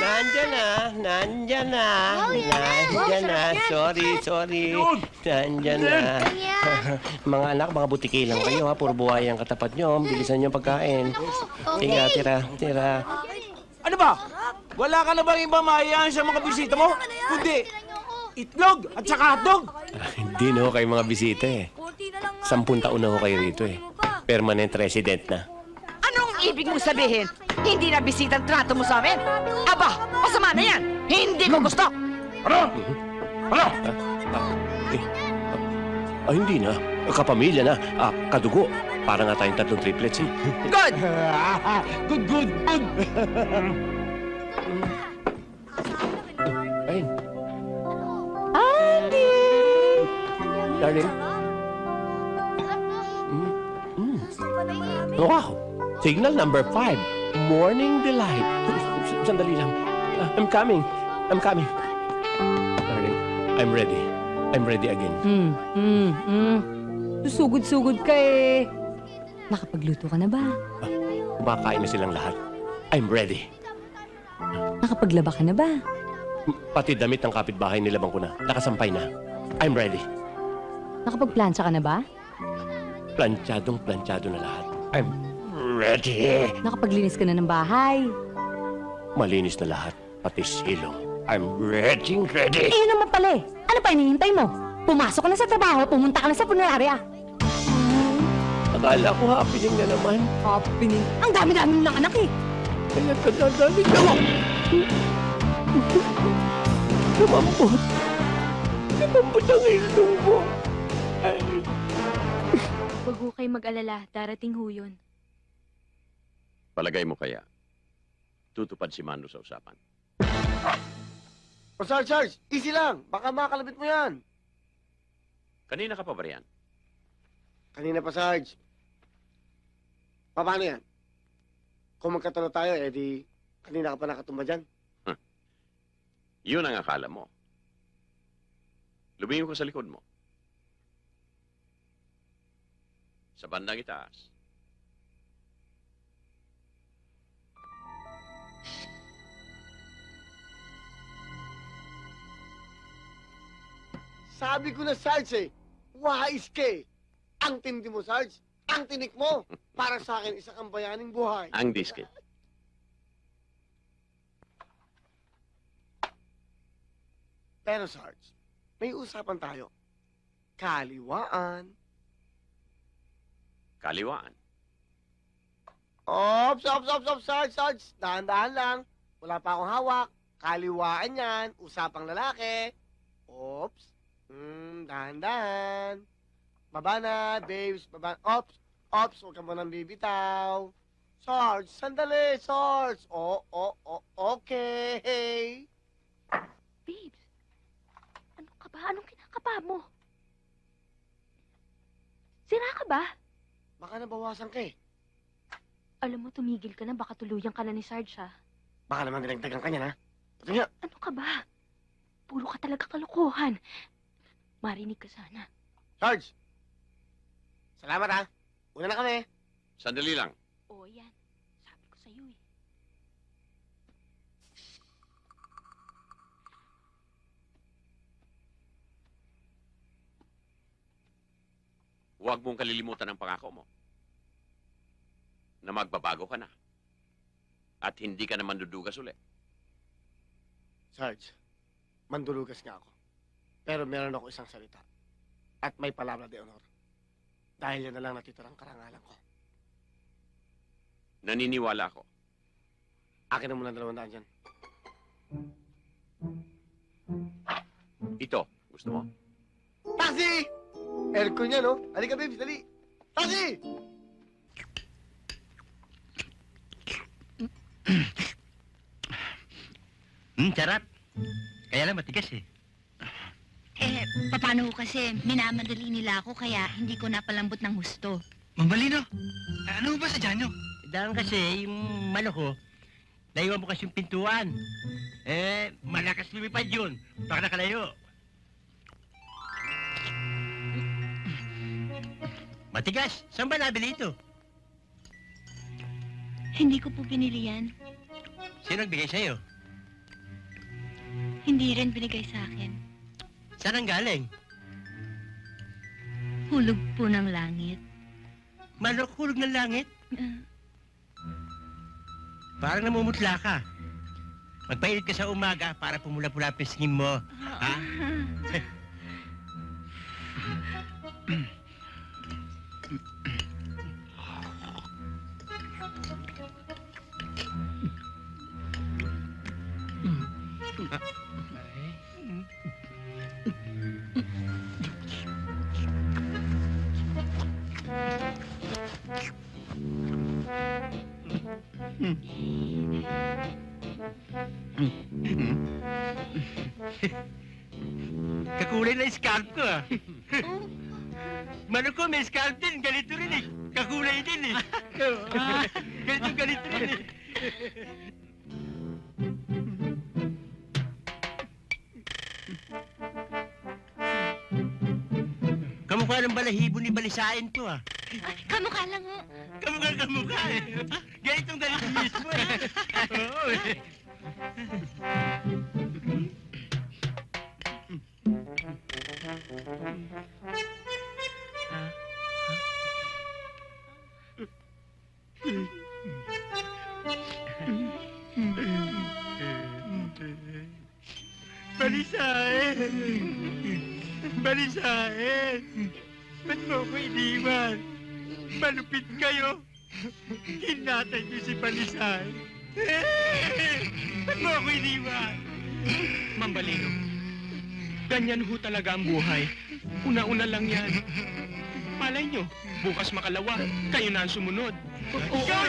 Nandyan na, nandyan na. Wow, yan na. Nandyan Wow, na. sarap yan. Sorry. Nandyan na. Mga anak, mga butiki lang kayo ha. Puro buhay ang katapat nyo. Bilisan nyo ang pagkain. Tiga, tira. Ano ba? Wala ka na bang ibang maayaan sa mga bisita mo? Kundi, itlog at saka hotdog. Hindi na ho kayo mga bisita eh. 10 taon na ho kayo rito eh. Permanent resident na. Anong ibig mong sabihin? Hindi na bisitang trato mo sa amin? Aba, masama na yan! Hindi ko gusto! Hindi na. Kapamilya na. Kadugo. Para nga tayong 3 triplets eh. Good! Good. Ayun. Andy! Darling. Wow! Signal number 5. Morning delight. Sandali lang. I'm coming. Darling, I'm ready. I'm ready again. Susugod-sugod ka eh. Nakapagluto ka na ba? Kumakain na silang lahat. I'm ready. Nakapaglaba ka na ba? Pati damit ng kapitbahay nilabang ko na. Nakasampay na. I'm ready. Nakapagplancha ka na ba? Planchadong na lahat. I'm ready. Nakapaglinis ka na ng bahay? Malinis na lahat. Pati silong. I'm ready. Eh, yun naman pala eh. Ano pa hinihintay mo? Pumasok ka na sa trabaho, pumunta ka na sa punerarya. Akala ko happening na naman. Happening. Ang dami-dami mo ng anak eh. Kaya kadadali ka mo. Lumambot. Lumambot ang ilong mo. Ay. Huwag ho kayo mag-alala, darating ho yun. Palagay mo kaya, tutupad si Mando sa usapan. O, Sarge, easy lang. Baka makalabit mo yan. Kanina ka pa ba riyan? Kanina pa, Sarge. Paano yan? Kung magkatalo tayo, edi kanina ka pa nakatumba dyan. Yun ang akala mo. Lumingon ka sa likod mo. Sa bandang itaas. Sabi ko na, Sarge, wais ka eh. Ang tindi mo, Sarge. Ang tinik mo. Para sa akin, isa kang bayaning buhay. Ang diskit. Pero, Sarge, may usapan tayo. Kaliwaan. Kaliwaan. Ops, Sarge. Dahan-dahan lang. Wala pa akong hawak. Kaliwaan yan. Usapang lalaki. Ops. Dahan-dahan. Baba na, babes. Baba. Ops. Huwag ka mo nang bibitaw. Sarge, sandali, Sarge. Okay. Babes, ano ka ba? Anong kinakapa mo? Sira ka ba? Baka nabawasan ka eh. Alam mo, tumigil ka na, baka tuluyan ka na ni Sarge, ha? Baka naman dinagdagan ka niya, na. Pati nga. Ano ka ba? Puro ka talaga kalokohan. Marinig ka sana. Sarge. Salamat, ha. Una na kami. Sandali lang. Oo, yan. Sabi ko sa'yo, eh. Huwag mong kalilimutan ang pangako mo. Na magbabago ka na. At hindi ka na mandudugas ulit. Sarge, mandulugas nga ako. Pero meron ako isang salita. At may palabra de honor. Dahil yan na lang natitirang karangalan ko. Naniniwala ako. Akin na muna 200 dyan. Ito, gusto mo? Taxi! Aircon yan, no? Halika, babes, dali. Taxi! Sarap. Kaya lang matigas eh. Paano ko kasi minamadali nila ako kaya hindi ko napalambot ng husto. Mambalino. Ano ba sa dyan nyo? Dahil kasi yung manok ko, naiwan mo kasi yung pintuan. Malakas lumipad yun. Baka nakalayo. Matigas. Saan ba nabili ito? Hindi ko po binili yan. Sino nagbigay sa'yo? Hindi rin binigay sa akin. Saan ang galing? Hulog po ng langit. Manok hulog ng langit? Ah, Parang namumutla ka. Magpainit ka sa umaga para pumula-pula ang pisngin mo. Ha? Kakulay na scalp ko ah. Manok ko may scalp din, ganito rin eh. Kakulay din eh. Ganito rin eh. Kamukha ng balahibo ni Balisain to ah. kamukha lang ho. Kamukha eh. Ganito mismo eh. Oo eh. Balisain! Balisain! Ba't mo ko iniwan? Malupit kayo! Hinatay niyo si Balisain! Ba't mo ko iniwan? Mambalino, ganyan ho talaga ang buhay. Una-una lang yan. Malay nyo, bukas makalawa, kayo na ang sumunod. Oo!